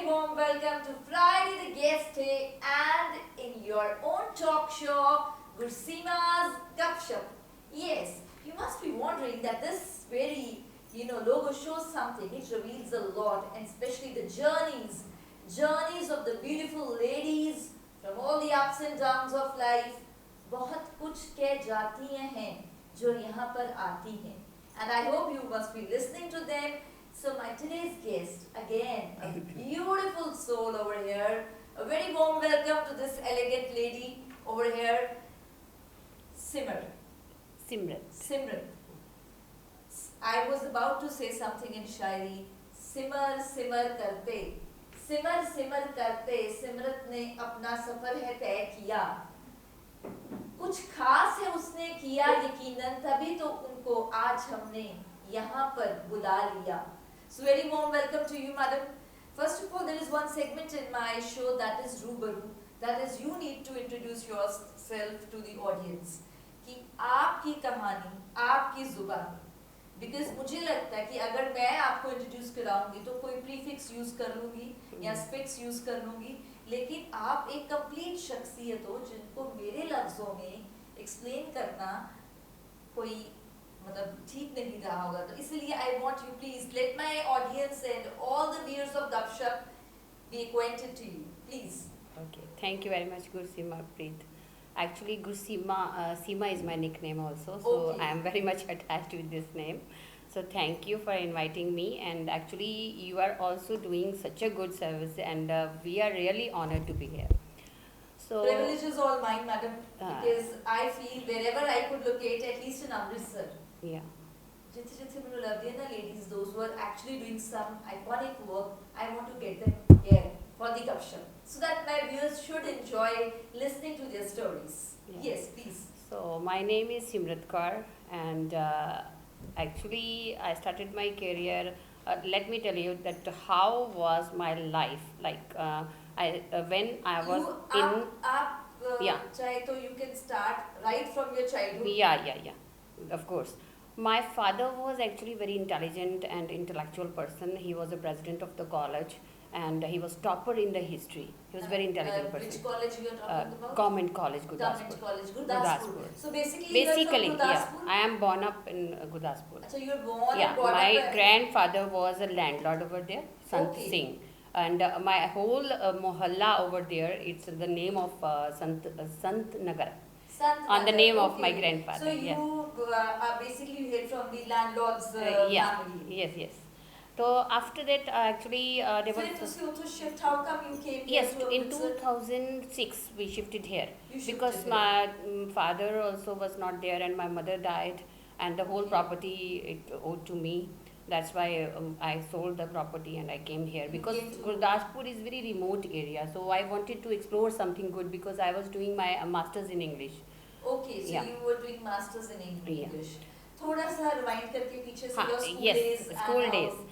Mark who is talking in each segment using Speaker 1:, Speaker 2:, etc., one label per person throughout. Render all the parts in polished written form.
Speaker 1: warm welcome to Friday the Guest Day and in your own talk show, Gursima's Gupshup. Yes, you must be wondering that this very, logo shows something. It reveals a lot, and especially the journeys of the beautiful ladies from all the ups and downs of life. बहुत कुछ कह जाती हैं जो यहाँ पर आती हैं. And I hope you must be listening to them. So my today's guest, again, a beautiful soul over here. A very warm welcome to this elegant lady over here,
Speaker 2: Simran.
Speaker 1: Simran. I was about to say something in शायरी. सिमर सिमर करते सिमरत ने अपना सफर है तय किया. कुछ खास है उसने किया यकीनन, तभी तो उनको आज हमने यहाँ पर बुला लिया. So very warm welcome to you, madam. First of all, there is one segment in my show that is Rubaru. That is, you need to introduce yourself to the audience. कि आपकी कहानी, आपकी जुबान. Because मुझे लगता है कि अगर मैं आपको इंट्रोड्यूस कराऊंगी तो कोई प्रीफिक्स यूज कर लूंगी या स्पिक्स यूज कर लूंगी, लेकिन आप एक कंप्लीट शख्सियत हो जिनको मेरे लफ्जों में एक्सप्लेन करना कोई मतलब ठीक नहीं रहा होगा. तो इसलिए I want you please let my audience and all the viewers of गपशप B acquainted to you, please.
Speaker 2: Okay, thank you very much, Gursima Preet. Actually, Seema is my nickname also, so
Speaker 1: Okay.
Speaker 2: I am very much attached with this name. So thank you for inviting me, and actually you are also doing such a good service, and we are really honored to be here. So
Speaker 1: Privilege is all mine, madam, because I feel wherever I could locate, at least in Amritsar,
Speaker 2: yeah,
Speaker 1: जिथे मैंने लगती है ना ladies, those who are actually doing some iconic work, I want to get them here for the gupshup, so that my viewers should enjoy listening to their stories.
Speaker 2: Yeah.
Speaker 1: Yes, please.
Speaker 2: so my name is Simrat Kaur, and actually I started my career. Let me tell you that how was my life like. When I was yeah.
Speaker 1: चाहे तो you can start right from your childhood.
Speaker 2: Yeah, of course. My father was actually very intelligent and intellectual person. He was a president of the college, and he was topper in the history. He was very intelligent person.
Speaker 1: Which college you are talking about?
Speaker 2: Government College,
Speaker 1: Government
Speaker 2: Gurdaspur.
Speaker 1: College, Gurdaspur. So basically you are
Speaker 2: Basically,
Speaker 1: from Gurdaspur?
Speaker 2: yeah. I am born up in Gurdaspur.
Speaker 1: So you were born
Speaker 2: Yeah,
Speaker 1: and brought
Speaker 2: my
Speaker 1: up.
Speaker 2: grandfather was a landlord over there, Sant
Speaker 1: Okay.
Speaker 2: Singh. And my whole mohalla over there, it's the name of Sant Nagar. On the name of my grandfather.
Speaker 1: So you are basically you hail from the landlord's
Speaker 2: Yeah.
Speaker 1: family.
Speaker 2: Yes. So after that, actually, there
Speaker 1: So
Speaker 2: was.
Speaker 1: then to shift, how come you came
Speaker 2: Yes,
Speaker 1: here to
Speaker 2: in
Speaker 1: Amritsar?
Speaker 2: 2006 we shifted here
Speaker 1: You shifted
Speaker 2: because
Speaker 1: here.
Speaker 2: my father also was not there, and my mother died, and the whole property it owed to me. That's why I sold the property and I came here,
Speaker 1: You
Speaker 2: because
Speaker 1: came to-
Speaker 2: Gurdaspur is very remote area, so I wanted to explore something good because I was doing my masters in English.
Speaker 1: Okay, so
Speaker 2: Yeah.
Speaker 1: you were doing masters in English. थोड़ा सा rewind करके पीछे से your school
Speaker 2: Yes,
Speaker 1: days.
Speaker 2: school
Speaker 1: and
Speaker 2: days.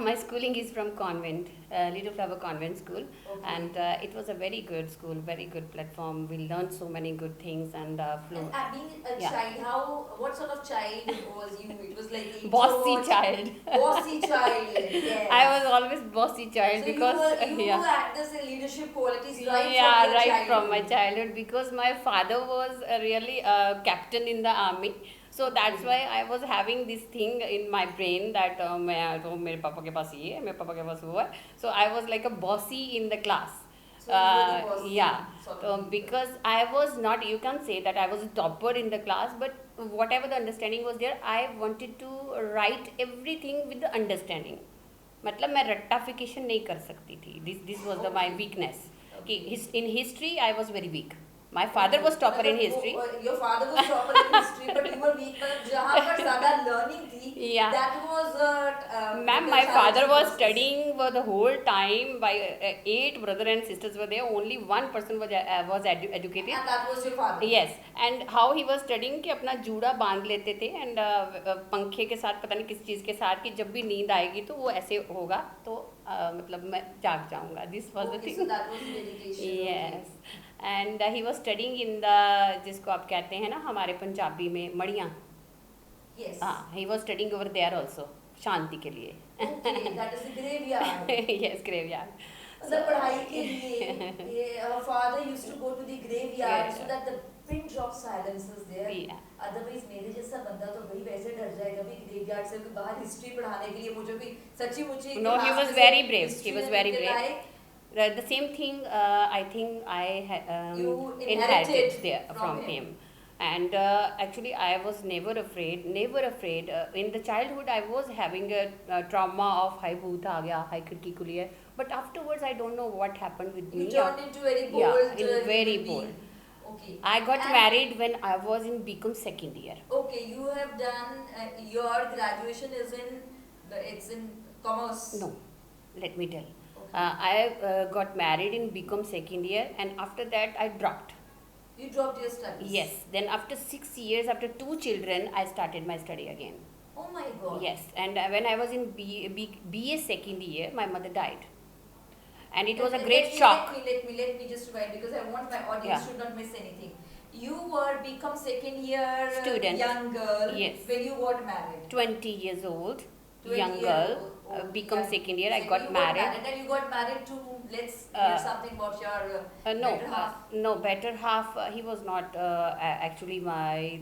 Speaker 2: My schooling is from convent, Little Flower Convent School,
Speaker 1: Okay.
Speaker 2: and it was a very good school, very good platform. We learned so many good things, and flew.
Speaker 1: And being a
Speaker 2: Yeah.
Speaker 1: child, what sort of child was you? It was like
Speaker 2: Bossy
Speaker 1: introvert,
Speaker 2: child.
Speaker 1: Bossy child. Yes.
Speaker 2: I was always bossy child
Speaker 1: So
Speaker 2: because
Speaker 1: you
Speaker 2: yeah.
Speaker 1: had this leadership qualities right from
Speaker 2: Yeah,
Speaker 1: your
Speaker 2: right
Speaker 1: childhood.
Speaker 2: from my childhood, because my father was really a captain in the army. So that's why I was having this thing in my brain that मैं तो मेरे पापा के पास ये है, मेरे पापा के पास वो है. So I was like a bossy in the class.
Speaker 1: So you were the bossy
Speaker 2: Yeah,
Speaker 1: sort of people.
Speaker 2: because I was not, you can say that I was a topper in the class, but whatever the understanding was there, I wanted to write everything with the understanding. मतलब मैं रट्टाफिकेशन नहीं कर सकती थी. This was my weakness. कि in history I was very weak. My father was topper in history.
Speaker 1: Your father was topper in history, but you were weak. मतलब जहाँ पर ज़्यादा learning थी,
Speaker 2: Yeah.
Speaker 1: that was.
Speaker 2: Ma'am, my father was studying for the whole time. By 8 brothers and sisters were there. Only one person was educated.
Speaker 1: And that was your father.
Speaker 2: Yes, and how he was studying कि अपना जूड़ा बांध लेते थे, and पंखे के साथ पता नहीं किस चीज़ के साथ कि जब भी नींद आएगी तो वो ऐसे होगा तो मतलब मैं जाग जाऊँगा. This was the
Speaker 1: Okay,
Speaker 2: thing.
Speaker 1: so that was dedication.
Speaker 2: Yes, and he was studying in the, जिसको आप कहते हैं ना हमारे पंजाबी में Madiyan.
Speaker 1: Yes.
Speaker 2: He was studying over there also. शांति के लिए.
Speaker 1: Okay, that is the graveyard.
Speaker 2: Yes, graveyard.
Speaker 1: मतलब पढ़ाई के लिए our father used to go to the graveyard so that the pin drop silence is there.
Speaker 2: Yeah.
Speaker 1: Otherwise मेरे जैसा बंदा तो भाई वैसे डर जाएगा भी graveyard से बाहर हिस्ट्री पढ़ाने के लिए मुझे भी सच्ची मुच्ची.
Speaker 2: No, he was very brave. He was very brave. The same thing I think I
Speaker 1: You
Speaker 2: inherited there
Speaker 1: from
Speaker 2: from him. And actually I was never afraid. In the childhood I was having a trauma of hi bhoot aa gaya, hi khidki khuli hai. But afterwards I don't know what happened with
Speaker 1: You
Speaker 2: me.
Speaker 1: turned into very bold.
Speaker 2: Yeah, very
Speaker 1: human
Speaker 2: bold.
Speaker 1: being. Okay.
Speaker 2: I got
Speaker 1: And-
Speaker 2: married when I was in BCom second year.
Speaker 1: Okay, you have done your graduation is in it's in commerce.
Speaker 2: No, let me tell.
Speaker 1: Okay.
Speaker 2: I got married in BCom second year, and after that I dropped.
Speaker 1: You dropped your studies.
Speaker 2: Yes. Then after 6 years, after 2 children, I started my study again.
Speaker 1: Oh my God.
Speaker 2: Yes. And when I was in BA second year, my mother died, and it was a great shock.
Speaker 1: Let me just rewind because I want my audience to not miss anything. You were become second year
Speaker 2: Student.
Speaker 1: young girl.
Speaker 2: Yes.
Speaker 1: When you got married.
Speaker 2: 20 years old,
Speaker 1: 20
Speaker 2: young
Speaker 1: year
Speaker 2: girl,
Speaker 1: old. Oh,
Speaker 2: become
Speaker 1: yeah.
Speaker 2: second year. I
Speaker 1: So
Speaker 2: got
Speaker 1: you
Speaker 2: married.
Speaker 1: And you got married to let's hear something about your
Speaker 2: No,
Speaker 1: better half.
Speaker 2: no, better half. He was not actually my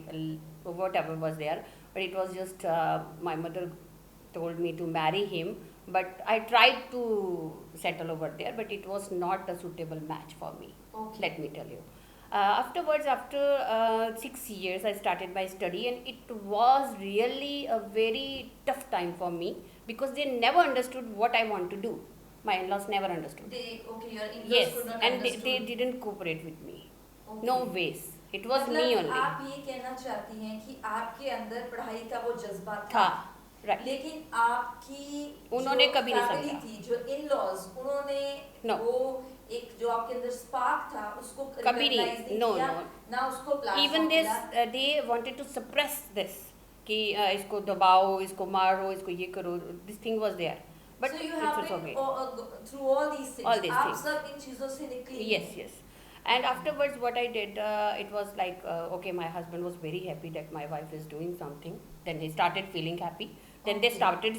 Speaker 2: whatever was there, but it was just my mother told me to marry him. But I tried to settle over there, but it was not a suitable match for me.
Speaker 1: Okay.
Speaker 2: Let me tell you. Afterwards, after 6 years, I started my study, and it was really a very tough time for me because they never understood what I want to do. My in-laws never understood.
Speaker 1: Your in-laws
Speaker 2: Yes,
Speaker 1: could not
Speaker 2: and
Speaker 1: understood.
Speaker 2: they didn't cooperate with me.
Speaker 1: Okay.
Speaker 2: No ways. It was
Speaker 1: मतलब
Speaker 2: me only.
Speaker 1: आप ये कहना चाहती हैं कि आपके अंदर पढ़ाई का वो जज्बा
Speaker 2: था, right.
Speaker 1: लेकिन आपकी
Speaker 2: उन्होंने
Speaker 1: जो
Speaker 2: कभी नहीं
Speaker 1: family
Speaker 2: समझा।
Speaker 1: थी, जो in-laws, उन्होंने
Speaker 2: No.
Speaker 1: वो एक जो आपके अंदर स्पार्क था उसको
Speaker 2: कभी नहीं,
Speaker 1: recognize नहीं
Speaker 2: no,
Speaker 1: किया,
Speaker 2: no.
Speaker 1: ना उसको platform
Speaker 2: Even this,
Speaker 1: मिला।
Speaker 2: they wanted to suppress this कि इसको दबाओ, इसको मारो, इसको ये करो. This thing was there, but
Speaker 1: So you
Speaker 2: it
Speaker 1: have
Speaker 2: was
Speaker 1: been
Speaker 2: okay.
Speaker 1: through all these things.
Speaker 2: All these
Speaker 1: आप
Speaker 2: things.
Speaker 1: सब इन चीजों से निकली
Speaker 2: Yes, yes. And afterwards, what I did, it was like, okay, my husband was very happy that my wife is doing something. Then he started feeling happy. Then they
Speaker 1: Okay.
Speaker 2: started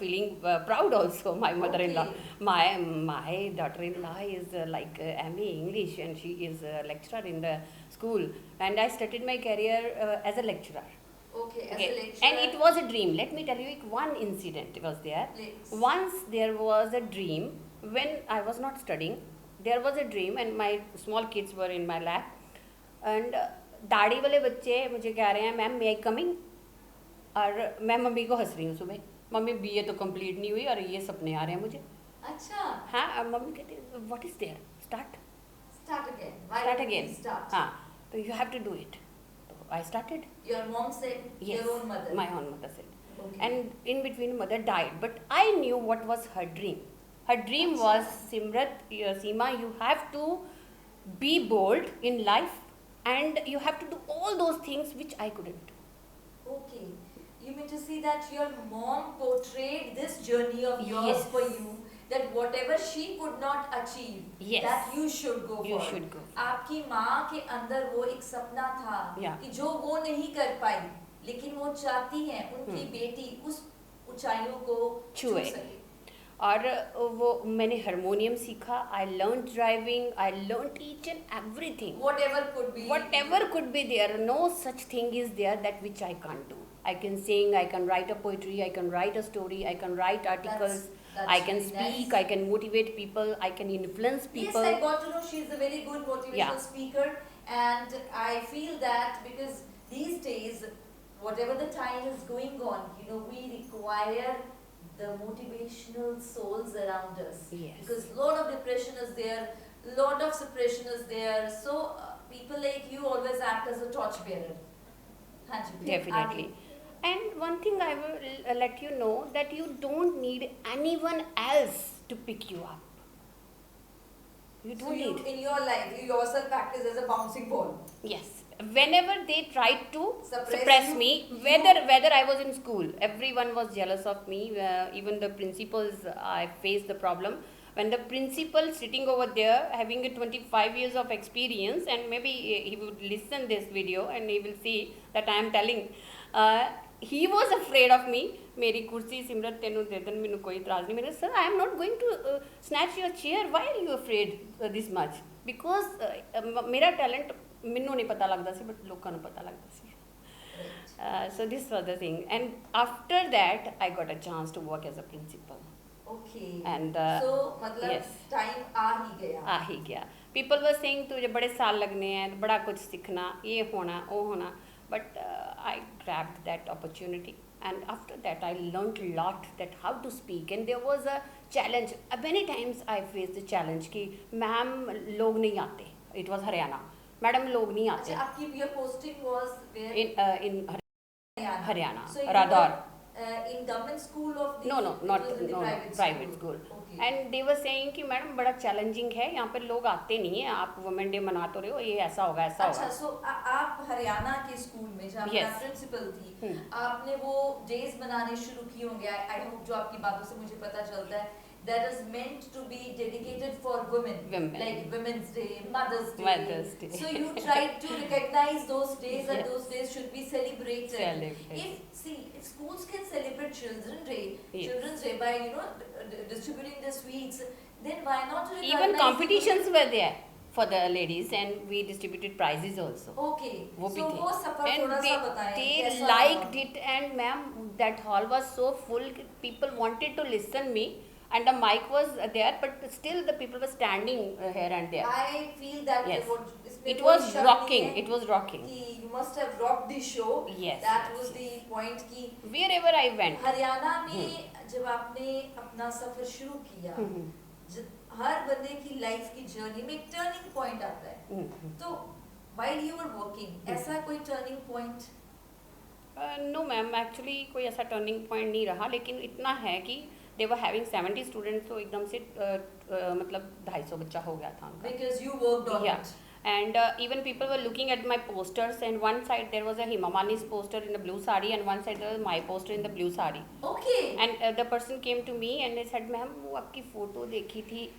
Speaker 2: feeling proud also. My mother-in-law,
Speaker 1: Okay.
Speaker 2: my daughter-in-law is like MA English, and she is a lecturer in the school. And I started my career as a lecturer.
Speaker 1: Okay, as
Speaker 2: Okay.
Speaker 1: a lecturer.
Speaker 2: And it was a dream. Let me tell you, one incident was there.
Speaker 1: Please.
Speaker 2: Once there was a dream when I was not studying. There was a dream and my small kids were in my lap. And दाढ़ी वाले बच्चे मुझे कह रहे हैं ma'am may I coming, और मैं mummy को हंस रही हूँ सुबह, मम्मी BA तो कंप्लीट नहीं हुई और ये सपने आ रहे हैं मुझे.
Speaker 1: अच्छा.
Speaker 2: हाँ, और मम्मी कहती है what is there, start
Speaker 1: again. Why
Speaker 2: start
Speaker 1: did you
Speaker 2: again.
Speaker 1: start?
Speaker 2: हाँ, तो you have to do it. तो I started.
Speaker 1: Your mom said.
Speaker 2: Yes,
Speaker 1: Your own mother.
Speaker 2: my own mother said.
Speaker 1: Okay.
Speaker 2: And in between mother died, but I knew what was her dream. Her dream was, Simrat, Seema, you have to be bold in life and you have to do all those things which I couldn't.
Speaker 1: Okay. You mean to say that your mom portrayed this journey of yours
Speaker 2: Yes.
Speaker 1: for you, that whatever she could not achieve,
Speaker 2: Yes.
Speaker 1: that you should go
Speaker 2: You
Speaker 1: for.
Speaker 2: should go.
Speaker 1: आपकी माँ के अंदर वो एक सपना था
Speaker 2: Yeah.
Speaker 1: कि जो वो नहीं कर पाई, लेकिन वो चाहती हैं उनकी बेटी उस ऊंचाइयों को छू
Speaker 2: छुए.
Speaker 1: सके.
Speaker 2: और वो मैंने हारमोनियम सीखा, I learn driving, I learn each and everything.
Speaker 1: Whatever could be.
Speaker 2: Whatever could be there, no such thing is there that which I can't do. I can sing, I can write a poetry, I can write a story, I can write articles,
Speaker 1: That's
Speaker 2: I can
Speaker 1: really
Speaker 2: speak,
Speaker 1: nice.
Speaker 2: I can motivate people, I can influence people.
Speaker 1: Yes, I got to know she's a very good motivational
Speaker 2: Yeah.
Speaker 1: speaker, and I feel that because these days, whatever the time is going on, we require the motivational souls around us.
Speaker 2: Yes.
Speaker 1: Because lot of depression is there, lot of suppression is there. So people like you always act as a torchbearer. हाँ जी,
Speaker 2: Definitely.
Speaker 1: आगे.
Speaker 2: And one thing I will let you know that you don't need anyone else to pick you up. You
Speaker 1: So
Speaker 2: don't
Speaker 1: you,
Speaker 2: need.
Speaker 1: in your life, you yourself practice as a bouncing ball.
Speaker 2: Yes. Whenever they tried to
Speaker 1: Suppress
Speaker 2: suppress
Speaker 1: you,
Speaker 2: me,
Speaker 1: you-
Speaker 2: whether I was in school, everyone was jealous of me. Even the principals, I faced the problem. When the principal sitting over there having a 25 years of experience, and maybe he would listen this video and he will see that I am telling, he was afraid of me मेरी कुर्सी सिमरत तेनू दे then, मैनू कोई इतराज़ नहीं। मैंने sir I am not going to snatch your chair, why are you afraid this much, because मेरा talent मैनू नहीं पता लगता सी, बट लोगों को पता लगता सी। So this was the thing, and after that I got a chance to work as a principal.
Speaker 1: Okay.
Speaker 2: And
Speaker 1: so मतलब
Speaker 2: yes,
Speaker 1: टाइम आ ही गया।
Speaker 2: आ ही गया। People were saying तुझे बड़े साल लगने हैं, बड़ा कुछ सीखना, ये होना वो होना, but I grabbed that opportunity, and after that I learned a lot that how to speak, and there was a challenge. Many times I faced the challenge कि मैम लोग नहीं आते, it was हरियाणा, मैडम लोग नहीं आते।
Speaker 1: अच्छा, आपकी your posting was where?
Speaker 2: In Haryana,
Speaker 1: So you
Speaker 2: Radhar.
Speaker 1: were in government school of the?
Speaker 2: No, not
Speaker 1: it was in the
Speaker 2: no, private school.
Speaker 1: Okay.
Speaker 2: And they were saying कि madam बड़ा challenging है, यहाँ पे लोग आते नहीं हैं, आप वुमेन डे मना तो रहे हो, ये ऐसा होगा ऐसा
Speaker 1: अच्छा,
Speaker 2: होगा।
Speaker 1: so आप हरियाणा के स्कूल में जहाँ पे आप प्रिंसिपल थी, आपने वो डेज बनाने शुरू किए होंगे, आई होप, जो आपकी बातों से मुझे पता चलता है, that is meant to be dedicated for women. Like Women's Day, Mother's Day. So you tried to recognize those days, and those days should be celebrated. If schools can celebrate Children's Day by distributing the sweets, then why not recognize?
Speaker 2: Even competitions were there for the ladies, and we distributed prizes also.
Speaker 1: Okay.
Speaker 2: वो भी
Speaker 1: So
Speaker 2: थे।
Speaker 1: वो सफर थोड़ा सा बताएं,
Speaker 2: they
Speaker 1: कैसा
Speaker 2: liked
Speaker 1: रहा?
Speaker 2: it, and ma'am that hall was so full, people wanted to listen me, and the mic was there, but still the people were standing here and there.
Speaker 1: I feel that
Speaker 2: Yes.
Speaker 1: इसमें
Speaker 2: It
Speaker 1: कोई
Speaker 2: was
Speaker 1: शक
Speaker 2: rocking,
Speaker 1: नहीं है
Speaker 2: it was rocking.
Speaker 1: कि you must have rocked the show.
Speaker 2: Yes,
Speaker 1: That
Speaker 2: yes,
Speaker 1: was
Speaker 2: yes.
Speaker 1: the point कि
Speaker 2: Wherever I went.
Speaker 1: Haryana में जब आपने अपना सफर शुरू किया, हर बंदे की लाइफ की जर्नी में एक टर्निंग पॉइंट आता है, तो while you were working, ऐसा कोई turning point?
Speaker 2: No ma'am, actually कोई ऐसा टर्निंग पॉइंट नहीं रहा, लेकिन इतना है कि दे वर हैविंग 70 स्टूडेंट्स, तो एकदम से मतलब 250 बच्चा हो गया था उनका।
Speaker 1: Because you worked on it.
Speaker 2: And even people were looking at my posters, and one side there was a Hema Mali's poster in the blue sari, and one side there was my poster in the blue sari.
Speaker 1: Okay.
Speaker 2: And the person came to me and they said, ma'am वो आपकी photo देखी थी,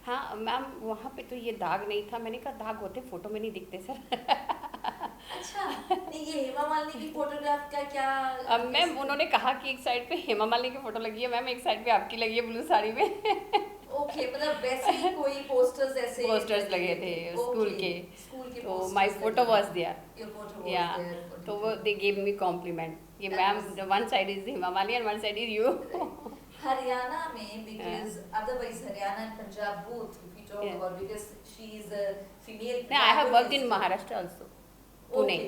Speaker 2: हाँ ma'am वहाँ पे तो ये दाग नहीं था। मैंने कहा दाग होते फ़ोटो में नहीं दिखते सर।
Speaker 1: अच्छा, नहीं ये हेमा मालिनी की फोटोग्राफ का क्या?
Speaker 2: मैम उन्होंने कहा कि एक साइड पे हेमा मालिनी की फ़ोटो लगी है मैम, एक साइड पे आपकी लगी है ब्लू साड़ी में।
Speaker 1: ओके, मतलब वैसे ही कोई पोस्टर्स ऐसे
Speaker 2: लगे थे स्कूल के, तो माय फोटो वाज देयर। या तो वो दे गिव मी कॉम्प्लीमेंट, ये ma'am one side is Hema Malini and one side is you.
Speaker 1: Haryana में, because otherwise Haryana and Punjab both, if we talk about, because she is a female.
Speaker 2: No, I have worked in Maharashtra also, Pune.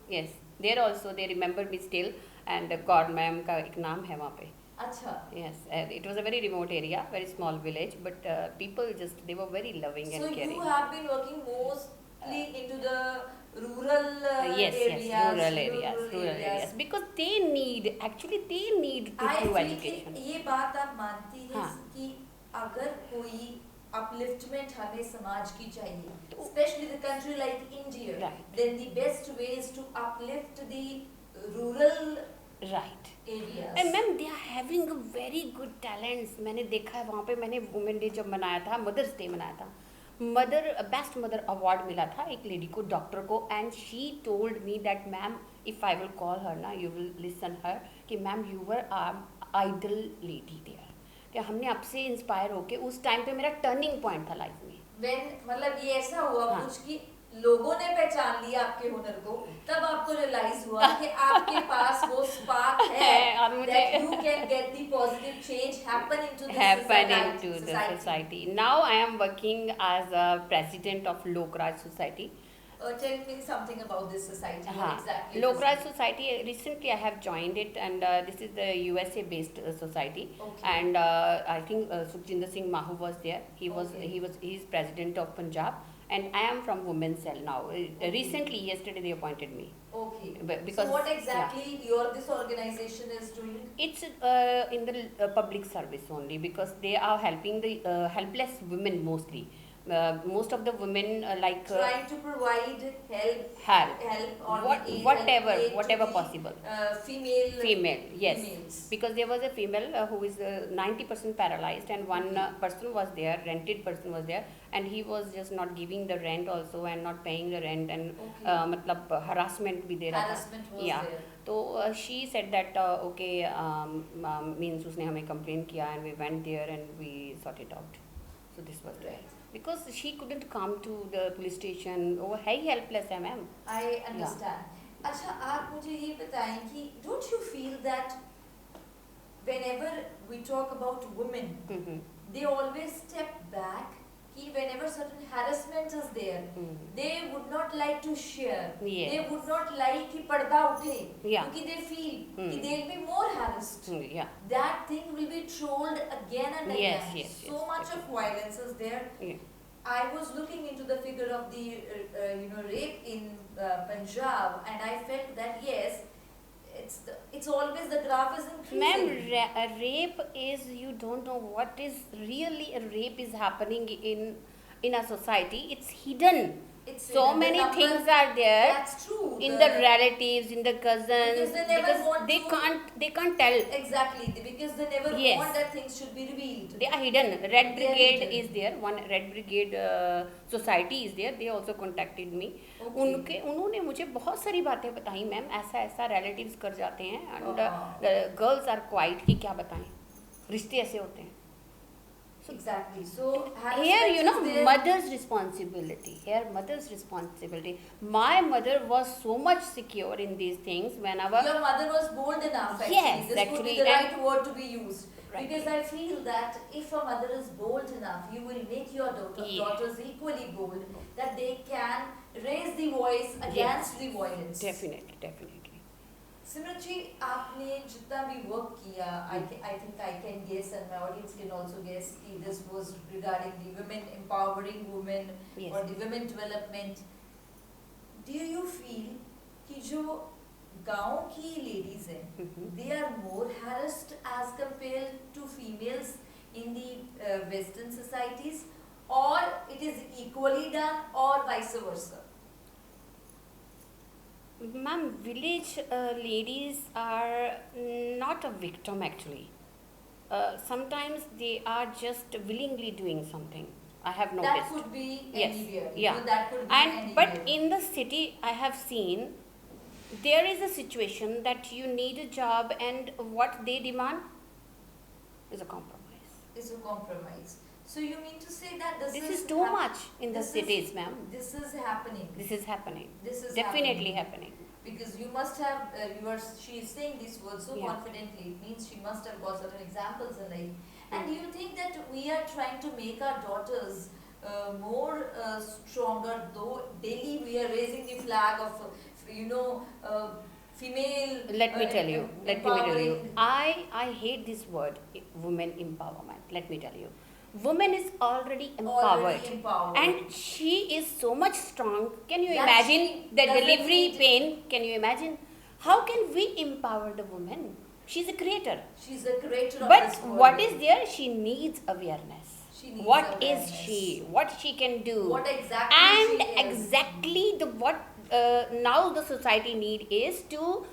Speaker 2: Yes, there also they remember me still, and Gaur ma'am का एक नाम है वहाँ पे।
Speaker 1: अच्छा।
Speaker 2: Yes, it was a very remote area, very small village, but people just they were very loving and caring.
Speaker 1: So you have been working mostly into the rural
Speaker 2: yes,
Speaker 1: areas.
Speaker 2: Yes, rural areas, because they need to do education.
Speaker 1: ये बात आप मानती हैं कि अगर कोई upliftment हमें समाज की चाहिए, especially the country like India,
Speaker 2: right,
Speaker 1: then the best way is to uplift the rural
Speaker 2: right
Speaker 1: areas.
Speaker 2: And ma'am they are having a very good talents. मैंने देखा है वहाँ पे, मैंने वुमेन डे जब मनाया था, मदर्स डे मनाया था, बेस्ट मदर अवार्ड मिला था एक लेडी को, डॉक्टर को, and she told me that ma'am if I will call her ना यू विल लिसन हर, कि ma'am you were idol lady there, कि हमने आपसे इंस्पायर होके, उस टाइम पे मेरा टर्निंग पॉइंट था लाइफ में।
Speaker 1: मतलब ये ऐसा हुआ कुछ कि लोगों ने पहचान लिया आपके हुनर को, तब आपको रियलाइज हुआ कि आपके पास वो स्पार्क है
Speaker 2: और मुझे
Speaker 1: that you can get the positive change happen into the
Speaker 2: society. Now I am working as a president of Lokraj Society.
Speaker 1: Tell me something about this society. What exactly?
Speaker 2: Lokraj Society, recently I have joined it, and this is the USA based society.
Speaker 1: Okay.
Speaker 2: And I think Sukhjinder Singh Mahu was there. He is president of Punjab, and I am from Women's Cell now. Recently, yesterday they appointed me.
Speaker 1: Okay.
Speaker 2: Because,
Speaker 1: so what exactly this organization is doing?
Speaker 2: It's in the public service only, because they are helping the helpless women mostly. Most of the women
Speaker 1: trying to provide help or
Speaker 2: whatever
Speaker 1: the
Speaker 2: possible. Female, yes.
Speaker 1: females.
Speaker 2: Because there was a female who is 90% paralyzed, and one person was there, rented person was there, and he was just not giving the rent also and not paying the rent, and मतलब harassment भी दे रहा था.
Speaker 1: Harassment was
Speaker 2: Yeah.
Speaker 1: there.
Speaker 2: तो she said that okay, means उसने हमें complain किया, and we went there and we sorted out. So this was there. Because she couldn't come to the police station. वो है ही helpless है ma'am.
Speaker 1: I understand. अच्छा, आप मुझे ये बताएं कि don't you feel that whenever we talk about women, they always step back कि whenever certain harassment is there, they would not like to share.
Speaker 2: Yes.
Speaker 1: They would not like कि पर्दा उठे.
Speaker 2: Yeah.
Speaker 1: क्योंकि they feel कि they'll be more harassed.
Speaker 2: Yeah.
Speaker 1: That thing will be trolled again and again.
Speaker 2: Yes,
Speaker 1: So much of violence is there.
Speaker 2: Yeah.
Speaker 1: I was looking into the figure of the rape in Punjab, and I felt that yes, it's always the graph is increasing.
Speaker 2: Ma'am, rape is, you don't know what is really a rape is happening in a society. It's hidden.
Speaker 1: It's
Speaker 2: So
Speaker 1: the
Speaker 2: many
Speaker 1: number-
Speaker 2: things are there
Speaker 1: That's true.
Speaker 2: in the relatives, in the cousins,
Speaker 1: Because they never want
Speaker 2: they
Speaker 1: to-
Speaker 2: can't tell.
Speaker 1: Exactly, because they never
Speaker 2: Yes.
Speaker 1: want that things should be revealed.
Speaker 2: They are hidden. Red
Speaker 1: They are
Speaker 2: Brigade
Speaker 1: hidden.
Speaker 2: is there. One Red Brigade society is there. They also contacted me.
Speaker 1: Okay.
Speaker 2: उन्होंने मुझे बहुत सारी बातें बताई ma'am. ऐसा relatives कर जाते हैं, and
Speaker 1: हाँ.
Speaker 2: girls are quiet कि क्या बताएं. रिश्ते ऐसे होते हैं.
Speaker 1: Exactly. So
Speaker 2: Here, you know,
Speaker 1: harassment is there.
Speaker 2: mother's responsibility. Here, mother's responsibility. My mother was so much secure in these things whenever.
Speaker 1: Your mother was bold enough. Actually.
Speaker 2: Yes,
Speaker 1: This
Speaker 2: actually,
Speaker 1: could be the
Speaker 2: and-
Speaker 1: right word to be used.
Speaker 2: Right.
Speaker 1: Because I feel that if a mother is bold enough, you will make your
Speaker 2: Yeah.
Speaker 1: daughters equally bold, that they can raise the voice against the violence.
Speaker 2: Definitely.
Speaker 1: Simran ji, आपने जितना भी work किया, I think I can guess and my audience can also guess कि this was regarding the women, empowering women
Speaker 2: Yes.
Speaker 1: or the women development. Do you feel कि जो गांव की ladies हैं, they are more harassed as compared to females in the Western societies, or it is equally done, or vice versa?
Speaker 2: Ma'am, village ladies are not a victim actually. Sometimes they are just willingly doing something. I have noticed.
Speaker 1: That could be
Speaker 2: Yes,
Speaker 1: anywhere.
Speaker 2: yeah.
Speaker 1: That could be
Speaker 2: And
Speaker 1: anywhere.
Speaker 2: but in the city, I have seen there is a situation that you need a job, and what they demand is a compromise.
Speaker 1: Is a compromise. So you mean to say that
Speaker 2: This is too much in the
Speaker 1: this is-
Speaker 2: cities, ma'am.
Speaker 1: This is happening.
Speaker 2: This is happening.
Speaker 1: This is
Speaker 2: Definitely happening.
Speaker 1: Because you must have, she is saying these words so
Speaker 2: Yeah.
Speaker 1: confidently, it means she must have got certain examples in life. And do you think that we are trying to make our daughters more stronger, though daily we are raising the flag of, female
Speaker 2: Let me tell you.
Speaker 1: empowering.
Speaker 2: I hate this word, women empowerment. Let me tell you. Woman is already empowered.
Speaker 1: Already empowered.
Speaker 2: And she is so much strong. Can you
Speaker 1: That
Speaker 2: imagine
Speaker 1: she
Speaker 2: the
Speaker 1: doesn't
Speaker 2: delivery
Speaker 1: need-
Speaker 2: pain? Can you imagine? How can we empower the woman? She's a creator.
Speaker 1: She's a creator of
Speaker 2: But
Speaker 1: this world.
Speaker 2: what is there? She needs awareness.
Speaker 1: She needs
Speaker 2: What is
Speaker 1: awareness.
Speaker 2: she? What she can do?
Speaker 1: What exactly
Speaker 2: And
Speaker 1: she is.
Speaker 2: exactly the what now the society need is to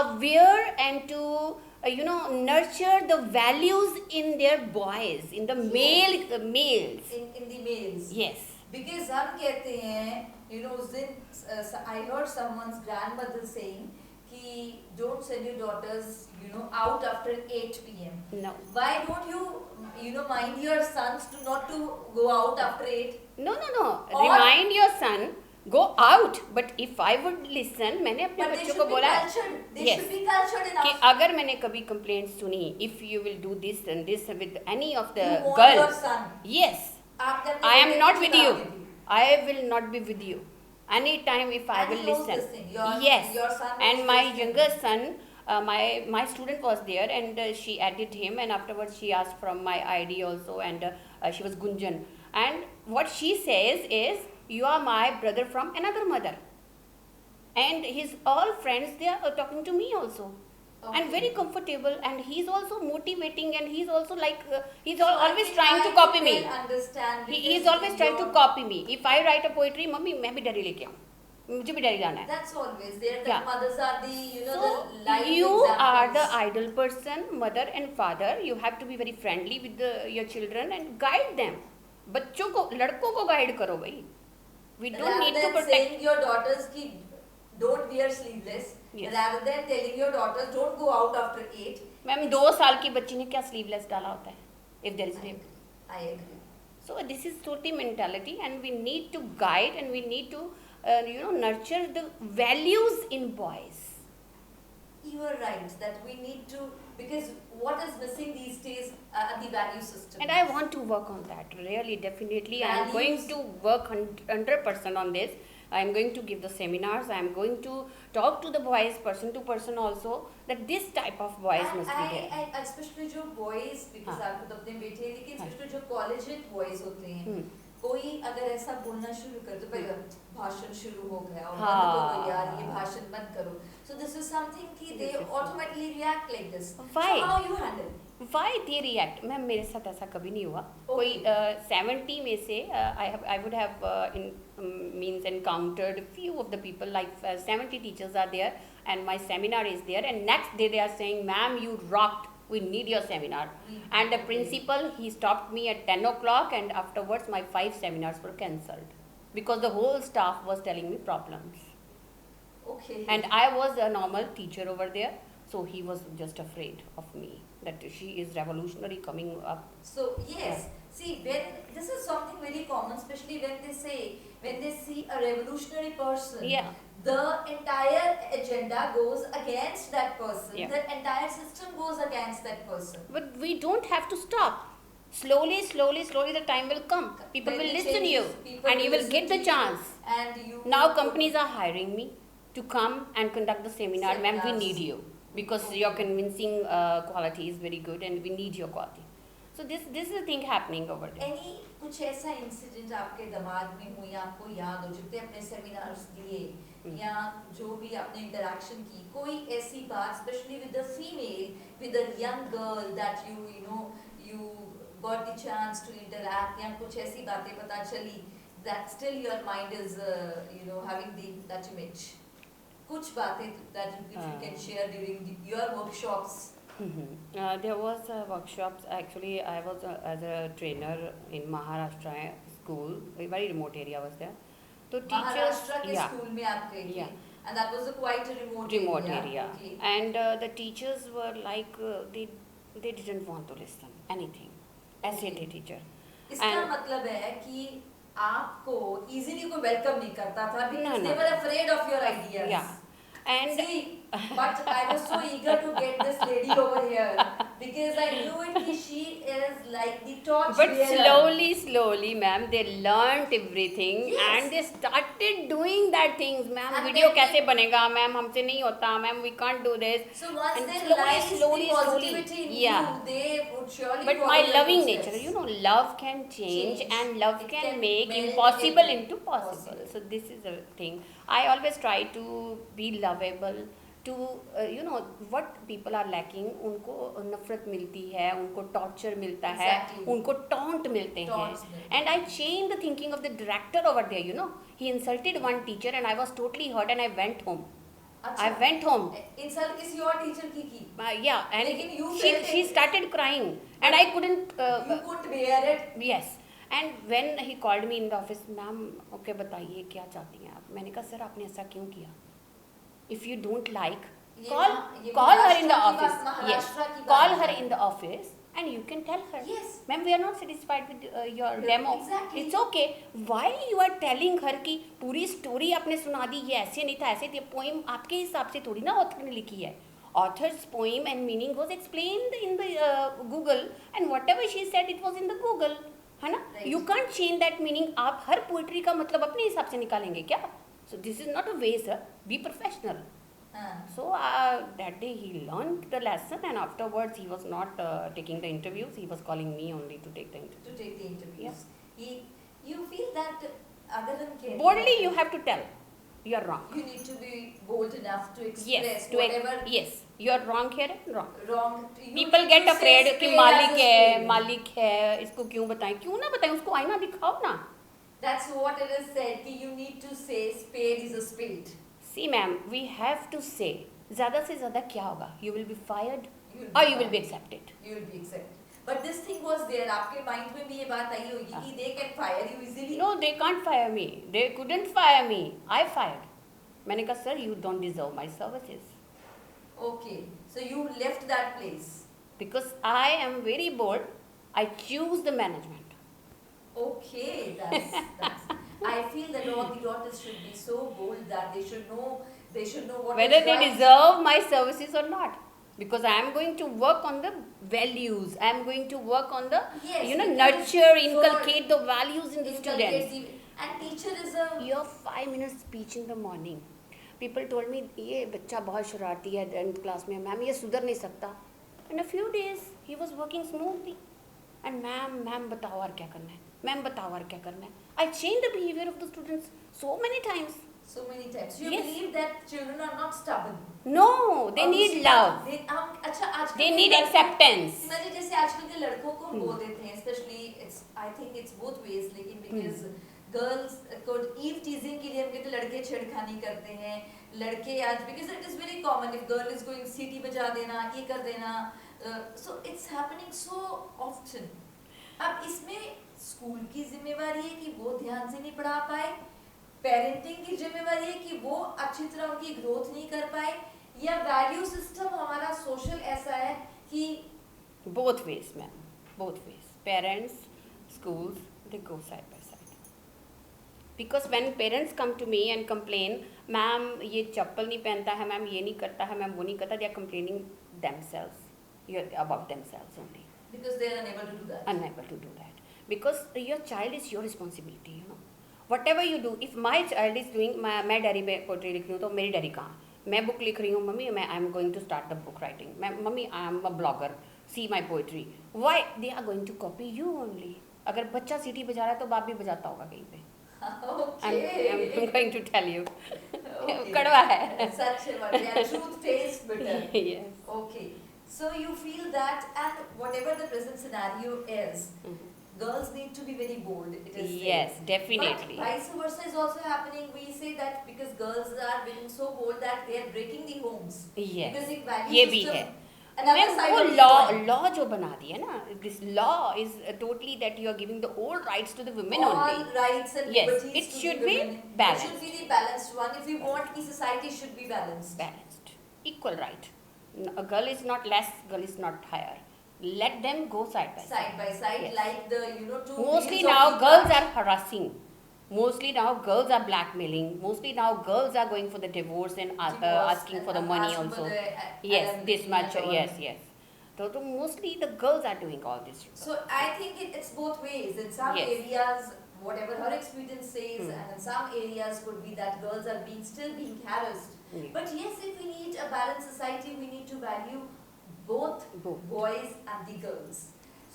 Speaker 2: aware and to nurture the values in their boys, in the males.
Speaker 1: in the males.
Speaker 2: Yes.
Speaker 1: Because हम कहते हैं, उस दिन I heard someone's grandmother saying कि don't send your daughters, out after 8 p.m.
Speaker 2: No.
Speaker 1: Why don't you, mind your sons to not to go out after 8?
Speaker 2: No.
Speaker 1: Or-
Speaker 2: Remind your son, go out. But if I would listen, मैंने अपने
Speaker 1: But they
Speaker 2: बच्चों
Speaker 1: should
Speaker 2: को
Speaker 1: be
Speaker 2: बोला
Speaker 1: cultured. They
Speaker 2: Yes.
Speaker 1: should be cultured
Speaker 2: कि
Speaker 1: enough.
Speaker 2: अगर मैंने कभी complaints सुनी, if you will do this and this with any of the
Speaker 1: You want
Speaker 2: girls,
Speaker 1: your son.
Speaker 2: yes,
Speaker 1: आप जब
Speaker 2: I am not with you.
Speaker 1: with
Speaker 2: I will not be with you. Anytime if I
Speaker 1: And
Speaker 2: will
Speaker 1: he knows
Speaker 2: listen.
Speaker 1: this thing. Your-
Speaker 2: Yes.
Speaker 1: your son knows
Speaker 2: And my
Speaker 1: this thing.
Speaker 2: younger son, my student was there, and she added him, and afterwards she asked from my ID also, and she was Gunjan. And what she says is, you are my brother from another mother. And his all friends, they are talking to me also. and very comfortable, and he's also motivating, and he's also like
Speaker 1: So I
Speaker 2: always
Speaker 1: think
Speaker 2: trying
Speaker 1: I
Speaker 2: to copy me.
Speaker 1: can understand
Speaker 2: He's
Speaker 1: because
Speaker 2: always trying to
Speaker 1: you're-
Speaker 2: copy me. If I write a poetry, mummy मैं भी diary लेके आऊँ, मुझे भी diary लाना है.
Speaker 1: That's always there. The
Speaker 2: Yeah.
Speaker 1: mothers are the, you know,
Speaker 2: So
Speaker 1: the live
Speaker 2: you are the
Speaker 1: examples.
Speaker 2: ideal person, mother and father. You have to be very friendly with your children and guide them. बच्चों को, लड़कों को guide करो भाई. We don't
Speaker 1: Rather
Speaker 2: need to
Speaker 1: than
Speaker 2: protect.
Speaker 1: saying your daughters ki don't wear sleeveless,
Speaker 2: Yes.
Speaker 1: rather than telling your daughters don't go out after 8.
Speaker 2: Ma'am 2 साल की बच्ची ने क्या sleeveless डाला होता है? If there is rape.
Speaker 1: I agree.
Speaker 2: So this is totally mentality, and we need to guide, and we need to nurture the values in boys.
Speaker 1: You are right that we need to, because what is missing these days the value system.
Speaker 2: And I want to work on that, really, definitely. I am going
Speaker 1: Values.
Speaker 2: to work 100% on this. I am going to give the seminars. I am going to talk to the boys person to person also, that this type of boys must be there.
Speaker 1: I especially जो boys, because
Speaker 2: हाँ.
Speaker 1: आपको तो अपने बेटे हैं, लेकिन
Speaker 2: हाँ.
Speaker 1: especially जो collegiate boys होते हैं, कोई अगर ऐसा बोलना शुरू कर तो पहले भाषण शुरू हो गया और बंद करो यार, ये भाषण बंद करो. So this is something कि they automatically react like this.
Speaker 2: Why?
Speaker 1: So how you handle?
Speaker 2: Why they react? Ma'am मेरे साथ ऐसा कभी नहीं हुआ. कोई 70 में से I would have means encountered few of the people, like 70 teachers are there, and my seminar is there, and next day they are saying, ma'am, you rocked, we need your seminar. And the principal, he stopped me at 10 o'clock, and afterwards my 5 seminars were cancelled because the whole staff was telling me problems.
Speaker 1: Okay.
Speaker 2: And I was a normal teacher over there, so he was just afraid of me, that she is revolutionary coming up.
Speaker 1: So yes, see, when this is something very common, especially when they see a revolutionary person,
Speaker 2: Yeah.
Speaker 1: the entire agenda goes against that person.
Speaker 2: Yeah.
Speaker 1: The entire system goes against that person.
Speaker 2: But we don't have to stop. Slowly, the time will come. People
Speaker 1: When
Speaker 2: will
Speaker 1: it
Speaker 2: listen to
Speaker 1: changes,
Speaker 2: you,
Speaker 1: people
Speaker 2: and you will
Speaker 1: listen
Speaker 2: get the
Speaker 1: to you,
Speaker 2: chance.
Speaker 1: And you
Speaker 2: Now companies are hiring me to come and conduct the seminar. Ma'am, we
Speaker 1: Seminars.
Speaker 2: need you because your convincing quality is very good, and we need your quality. So this is the thing happening over there.
Speaker 1: Any कुछ ऐसा incident आपके दिमाग में हो या आपको याद हो, जितने अपने सेमिनार्स दिए या जो भी आपने इंटरेक्शन की, कोई ऐसी बात, specially with the female, with a young girl that you got the chance to interact, या कुछ ऐसी बातें पता चली that still your mind is having that image, कुछ बातें that if you can share during your workshops.
Speaker 2: There was workshops. Actually, I was as a trainer in Maharashtra school. A very remote area was there. So teachers,
Speaker 1: Maharashtra के
Speaker 2: yeah,
Speaker 1: school में आप गए थे,
Speaker 2: Yeah.
Speaker 1: and that was a quite a remote
Speaker 2: area.
Speaker 1: Okay.
Speaker 2: And the teachers were like they didn't want to listen anything. ऐसे थे teacher.
Speaker 1: इसका
Speaker 2: And-
Speaker 1: मतलब है कि आपको easily कोई welcome नहीं करता था because
Speaker 2: No,
Speaker 1: they
Speaker 2: no.
Speaker 1: were afraid of your ideas.
Speaker 2: Yeah. And
Speaker 1: See, but I was so eager to get this lady over here because I knew it कि she is like the torch
Speaker 2: but
Speaker 1: bearer.
Speaker 2: slowly, ma'am, they learnt everything.
Speaker 1: Yes.
Speaker 2: And they started doing that things. Ma'am,
Speaker 1: And
Speaker 2: video
Speaker 1: then
Speaker 2: कैसे बनेगा? Ma'am, हमसे नहीं होता. Ma'am, we can't do this.
Speaker 1: So once
Speaker 2: And
Speaker 1: they
Speaker 2: slowly,
Speaker 1: realized
Speaker 2: slowly,
Speaker 1: the
Speaker 2: slowly.
Speaker 1: positivity in
Speaker 2: Yeah.
Speaker 1: you, they would surely
Speaker 2: But
Speaker 1: follow
Speaker 2: my
Speaker 1: your
Speaker 2: loving
Speaker 1: footsteps.
Speaker 2: nature, love can change,
Speaker 1: Change.
Speaker 2: and love
Speaker 1: It
Speaker 2: can
Speaker 1: can
Speaker 2: make
Speaker 1: melt
Speaker 2: impossible
Speaker 1: it
Speaker 2: into possible.
Speaker 1: possible.
Speaker 2: So this is a thing. I always try to be lovable. To what people are lacking, उनको नफरत मिलती है, उनको torture मिलता है,
Speaker 1: Exactly.
Speaker 2: उनको taunt मिलते
Speaker 1: Taunts
Speaker 2: हैं.
Speaker 1: मिलते
Speaker 2: And I changed the thinking of the director over there. He insulted one teacher, and I was totally hurt, and I went home.
Speaker 1: अच्छा,
Speaker 2: I went home.
Speaker 1: insult किसी और teacher की
Speaker 2: Yeah, and
Speaker 1: लेकिन you
Speaker 2: she
Speaker 1: felt
Speaker 2: she
Speaker 1: it.
Speaker 2: started crying, and I couldn't.
Speaker 1: you couldn't bear it.
Speaker 2: Yes. And when he called me in the office, ma'am okay बताइए क्या चाहती हैं आप? मैंने कहा सर आपने ऐसा क्यों किया? If you don't like,
Speaker 1: ये
Speaker 2: call her in the
Speaker 1: Maharashtra की
Speaker 2: office.
Speaker 1: बात-
Speaker 2: Yes,
Speaker 1: महाराष्ट्र की
Speaker 2: call
Speaker 1: बात
Speaker 2: her
Speaker 1: है।
Speaker 2: in the office and you can tell her.
Speaker 1: Yes.
Speaker 2: Ma'am, we are not satisfied with your
Speaker 1: Yeah,
Speaker 2: demo.
Speaker 1: exactly.
Speaker 2: It's okay. Why you are telling her कि पूरी story आपने सुना दी, ये ऐसे नहीं था, ऐसे थी. Poem आपके हिसाब से थोड़ी ना author ने लिखी है. Author's poem and meaning was explained in the Google, and whatever she said, it was in the Google. है ना?
Speaker 1: Right.
Speaker 2: You can't change that meaning. आप हर poetry का मतलब अपने हिसाब से निकालेंगे क्या? So this is not a way, sir. Be professional.
Speaker 1: हाँ.
Speaker 2: So that day he learned the lesson, and afterwards he was not taking the interviews. He was calling me only to take the interview.
Speaker 1: To take the interviews. You feel that अगर हम कहते
Speaker 2: Boldly
Speaker 1: हैं,
Speaker 2: you have to tell you are wrong.
Speaker 1: you need to be bold enough to express
Speaker 2: Yes,
Speaker 1: whatever
Speaker 2: yes, You are wrong here and wrong.
Speaker 1: Wrong. You
Speaker 2: People
Speaker 1: need
Speaker 2: get
Speaker 1: to say
Speaker 2: afraid कि
Speaker 1: spade as
Speaker 2: मालिक
Speaker 1: a
Speaker 2: है,
Speaker 1: spade.
Speaker 2: मालिक है, इसको क्यों बताएं? क्यों ना बताएं? उसको आईना दिखाओ ना.
Speaker 1: That's what it is said कि you need to say spade is a spade.
Speaker 2: See ma'am, we have to say. ज़्यादा से ज़्यादा क्या होगा? You will be fired
Speaker 1: You'll
Speaker 2: or
Speaker 1: be
Speaker 2: you will be
Speaker 1: fired.
Speaker 2: accepted.
Speaker 1: You will be accepted. But this thing was there. आपके mind में भी ये बात आई होगी कि they can fire you easily.
Speaker 2: No, they can't fire me. They couldn't fire me. I fired. मैंने कहा sir, you don't deserve my services.
Speaker 1: Okay. So you left that place.
Speaker 2: Because I am very bold, I choose the management.
Speaker 1: Okay, that's. I feel that all the daughters should be so bold that they should know what
Speaker 2: Whether
Speaker 1: is
Speaker 2: they
Speaker 1: right.
Speaker 2: deserve my services or not. Because I am going to work on the values. I am going to work on the,
Speaker 1: Yes,
Speaker 2: you know,
Speaker 1: because
Speaker 2: nurture,
Speaker 1: for-
Speaker 2: inculcate the values in the
Speaker 1: Inculcate
Speaker 2: students.
Speaker 1: and teacher is a.
Speaker 2: Your 5-minute speech in the morning. People told me, ये बच्चा बहुत शरारती है 10th class में, ma'am ये सुधर नहीं सकता. In a few days, he was working smoothly. And ma'am बताओ और क्या करना है? मैम बताओ और क्या करना है? I changed the behavior of the students so many times.
Speaker 1: So many times. You
Speaker 2: Yes.
Speaker 1: believe that children are not stubborn.
Speaker 2: No, they
Speaker 1: और
Speaker 2: need
Speaker 1: दूसरी
Speaker 2: love.
Speaker 1: बात, अच्छा आजकल
Speaker 2: They
Speaker 1: के
Speaker 2: need
Speaker 1: लड़कों-
Speaker 2: acceptance.
Speaker 1: मतलब जैसे आजकल के लड़कों को हम बोल देते हैं, especially it's I think it's both ways, लेकिन because girls को eve teasing के लिए हम कहते हैं लड़के छेड़खानी करते हैं, लड़के आज because it is very common if girl is going सीटी बजा देना, ये कर देना, so it's happening so often. अब इसमें स्कूल की जिम्मेवारी है कि वो ध्यान से नहीं पढ़ा पाए, पेरेंटिंग की जिम्मेवारी है कि वो अच्छी तरह उनकी ग्रोथ नहीं कर पाए, या वैल्यू सिस्टम हमारा सोशल ऐसा है कि
Speaker 2: Both ways, ma'am. Both ways. Parents, schools, they go side by side. Because when parents come to me and complain, ma'am ये चप्पल नहीं पहनता है, ma'am ये नहीं करता है, ma'am वो नहीं करता, they are complaining themselves, about themselves only.
Speaker 1: because they are unable to do that.
Speaker 2: Unable to do that. Because your child is your responsibility, you know. Whatever you do, if my child is doing, मैं diary पे poetry लिख रही हूँ तो मेरी diary कहाँ? मैं book लिख रही हूँ मम्मी, मैं I am going to start the book writing, mummy I am a blogger, see my poetry. Why they are going to copy you only. अगर बच्चा सीटी बजा रहा है तो बाप भी बजाता होगा कहीं पे. I'm going to tell you. कड़वा है.
Speaker 1: Such a one. Yeah, truth tastes bitter.
Speaker 2: Yes.
Speaker 1: Okay. So you feel that, and whatever the present scenario is, girls need to be very bold. It is
Speaker 2: Yes,
Speaker 1: said.
Speaker 2: definitely.
Speaker 1: But vice versa is also happening. We say that because girls are being so bold that they are breaking the homes.
Speaker 2: Yes.
Speaker 1: Because एक value
Speaker 2: ये भी
Speaker 1: system,
Speaker 2: है.
Speaker 1: another
Speaker 2: ma'am
Speaker 1: side
Speaker 2: वो
Speaker 1: of the coin.
Speaker 2: Law जो बना दिया ना, this law is totally that you are giving the all rights to the women
Speaker 1: all
Speaker 2: only.
Speaker 1: rights and
Speaker 2: Yes,
Speaker 1: liberties
Speaker 2: it
Speaker 1: to
Speaker 2: should
Speaker 1: the
Speaker 2: be
Speaker 1: women.
Speaker 2: balanced.
Speaker 1: It should be the balanced one. If we want the society should be balanced.
Speaker 2: Balanced, equal right. A girl is not less, girl is not higher. Let them go side by
Speaker 1: Side by side,
Speaker 2: Yes.
Speaker 1: like the two
Speaker 2: Mostly
Speaker 1: wheels of
Speaker 2: now
Speaker 1: the
Speaker 2: girls
Speaker 1: car.
Speaker 2: are harassing. Mostly now girls are blackmailing. Mostly now girls are going for the divorce and
Speaker 1: Divorce
Speaker 2: asking
Speaker 1: and
Speaker 2: for the money
Speaker 1: asking for
Speaker 2: also.
Speaker 1: the,
Speaker 2: Yes,
Speaker 1: alimony
Speaker 2: this much.
Speaker 1: and all.
Speaker 2: Yes, yes. So mostly the girls are doing all this.
Speaker 1: So I think it's both ways. In some
Speaker 2: Yes.
Speaker 1: areas, whatever her experience says,
Speaker 2: Hmm.
Speaker 1: and in some areas could be that girls are still being harassed.
Speaker 2: Yeah.
Speaker 1: But yes, if we need a balanced society, we need to value both
Speaker 2: Both.
Speaker 1: boys and the girls.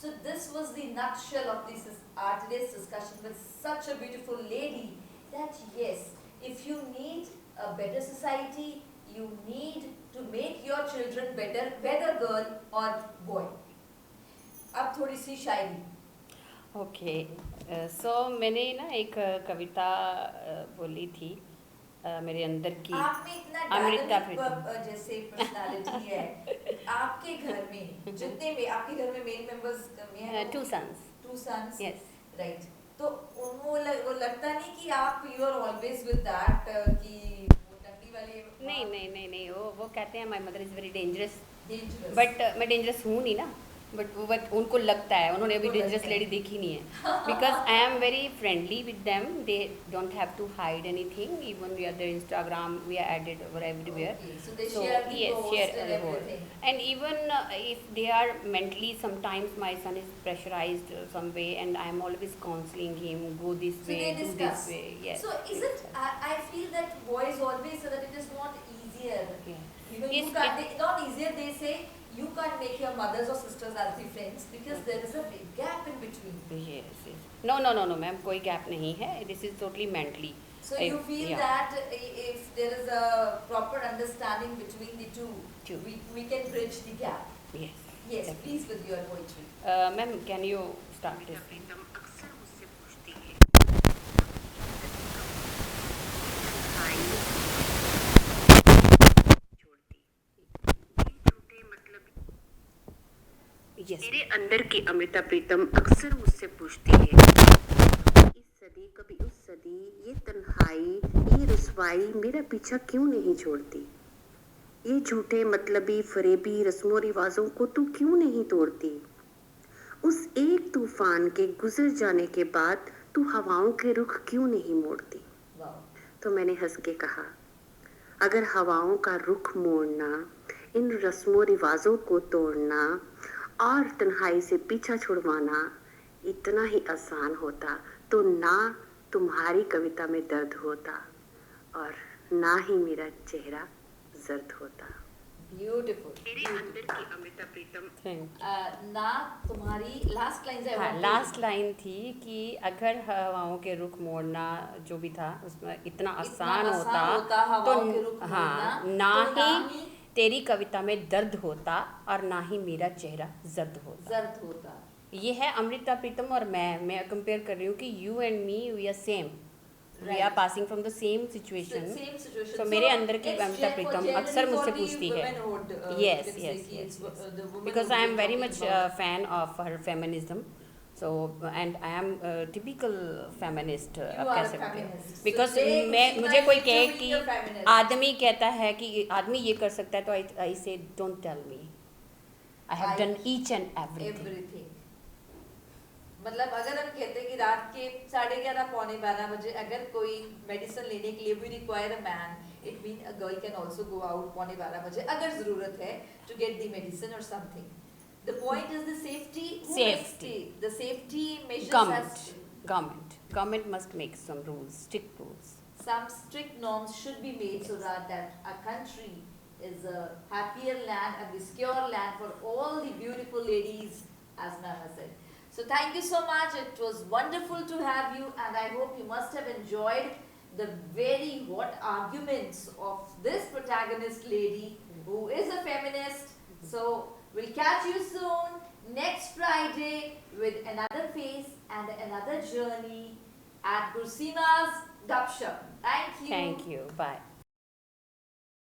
Speaker 1: So this was the nutshell of today's discussion with such a beautiful lady, that yes, if you need a better society, you need to make your children better, whether girl or boy. अब थोड़ी सी शायरी.
Speaker 2: Okay so मैंने ना एक कविता बोली थी मेरे अंदर की.
Speaker 1: आप में इतना
Speaker 2: अमृता
Speaker 1: dynamic जैसे पर्सनालिटी है, आपके घर में जितने में आपके घर में मेल मेंबर्स कम हैं,
Speaker 2: 2 sons.
Speaker 1: two sons,
Speaker 2: Yes.
Speaker 1: right? तो वो लगता नहीं कि आप you are always with that कि वो टंडी वाले
Speaker 2: नहीं वो कहते हैं my mother is very dangerous.
Speaker 1: dangerous.
Speaker 2: But मैं डेंजरस हूँ नहीं ना. बट उनको लगता है, उन्होंने अभी
Speaker 1: उनको
Speaker 2: डेंजरस
Speaker 1: लगता है.
Speaker 2: लेडी देखी नहीं है. Because I am very friendly with them. They don't have to hide anything. Even we are there Instagram, we are added over everywhere.
Speaker 1: Okay, so they
Speaker 2: So
Speaker 1: share the
Speaker 2: yes,
Speaker 1: post
Speaker 2: share
Speaker 1: and
Speaker 2: the whole.
Speaker 1: everything.
Speaker 2: And even if they are mentally, sometimes my son is pressurized some way, and I am always counseling him, go this
Speaker 1: So
Speaker 2: way,
Speaker 1: they
Speaker 2: do
Speaker 1: discuss.
Speaker 2: this way. Yes.
Speaker 1: So is it? I feel that boys always say that it is not easier.
Speaker 2: Yeah.
Speaker 1: You know,
Speaker 2: Yes,
Speaker 1: you can't. Not easier. They say you can't make your mothers or sisters as the friends because there is a big gap in between.
Speaker 2: Yes, yes. No, ma'am, कोई gap नहीं है. This is totally mentally.
Speaker 1: So you feel
Speaker 2: Yeah.
Speaker 1: that if there is a proper understanding between the two,
Speaker 2: Two.
Speaker 1: we can bridge the gap.
Speaker 2: Yes.
Speaker 1: Yes,
Speaker 2: definitely.
Speaker 1: please with your poetry.
Speaker 2: Ma'am, can you start this?
Speaker 3: प्रीतम अक्सर मुझसे पूछती है छोड़ती ये झूठे मतलब
Speaker 2: Yes.
Speaker 3: मेरे अंदर की अमृता प्रीतम अक्सर मुझसे पूछती है इस सदी कभी उस सदी ये तन्हाई ये रुसवाई मेरा पीछा क्यों नहीं छोड़ती ये झूठे मतलबी फरेबी रस्मों रिवाजों को तू क्यों नहीं तोड़ती उस एक तूफान के गुजर जाने के बाद तू हवाओं के रुख क्यों नहीं मोड़ती
Speaker 1: Wow.
Speaker 3: तो मैंने हंस के कहा अगर हवाओं का रुख मोड़ना इन रस्मों रिवाजों को तोड़ना और तन्हाई से पीछा छुड़वाना इतना ही आसान होता तो ना तुम्हारी कविता में दर्द होता और ना ही मेरा चेहरा जर्द होता
Speaker 1: Beautiful.
Speaker 3: मेरे अंदर की अमृता प्रीतम
Speaker 2: Thank you.
Speaker 1: ना तुम्हारी लास्ट लाइन
Speaker 2: हाँ, लास्ट लाइन थी कि अगर हवाओं के रुख मोड़ना जो भी था उसमें इतना आसान होता
Speaker 1: हवाओं के रुख
Speaker 2: तो
Speaker 1: मोड़ना,
Speaker 2: हाँ ना
Speaker 1: तो ना
Speaker 2: ही तेरी कविता में दर्द होता और ना ही मेरा चेहरा जर्द होता.
Speaker 1: जर्द होता.
Speaker 2: ये है अमृता प्रीतम और मैं कंपेयर कर रही हूँ कि you and me we are same, we are passing from the same situation.
Speaker 1: Same situation.
Speaker 2: तो मेरे अंदर की
Speaker 1: it's
Speaker 2: Amrita
Speaker 1: for
Speaker 2: Pritam
Speaker 1: generally
Speaker 2: अक्सर मुझसे
Speaker 1: for the
Speaker 2: पूछती है.
Speaker 1: womanhood,
Speaker 2: Yes,
Speaker 1: you can
Speaker 2: yes,
Speaker 1: say कि
Speaker 2: yes,
Speaker 1: it's,
Speaker 2: yes.
Speaker 1: the womanhood
Speaker 2: Because I am
Speaker 1: we're
Speaker 2: very
Speaker 1: talking
Speaker 2: much
Speaker 1: about.
Speaker 2: fan of her feminism. So and I am a typical feminist.
Speaker 1: You
Speaker 2: आप
Speaker 1: are
Speaker 2: कह
Speaker 1: a
Speaker 2: सकते हो.
Speaker 1: feminist.
Speaker 2: Because
Speaker 1: So today
Speaker 2: मैं
Speaker 1: Kushika
Speaker 2: मुझे
Speaker 1: is
Speaker 2: कोई कहे
Speaker 1: doing
Speaker 2: कि
Speaker 1: a feminist.
Speaker 2: आदमी कहता है कि आदमी ये कर सकता है तो I say don't tell me. I have done each and everything.
Speaker 1: Everything. मतलब अगर हम कहते हैं कि रात के 11:30 पौने 12 बजे अगर कोई मेडिसिन लेने के लिए भी require a man, it mean a girl can also go out पौने 12 बजे अगर जरूरत है टू गेट द मेडिसिन और something. The point is the safety.
Speaker 2: Safety.
Speaker 1: The safety measures
Speaker 2: Government must make some rules, strict rules.
Speaker 1: some strict norms should be made so that our country is a happier land, a secure land for all the beautiful ladies, as ma'am has said. So thank you so much. It was wonderful to have you, and I hope you must have enjoyed the very hot arguments of this protagonist lady who is a feminist. So we'll catch you soon next Friday with another face and another journey at Gurseema's Gupshup. Thank you.
Speaker 2: Thank you. Bye.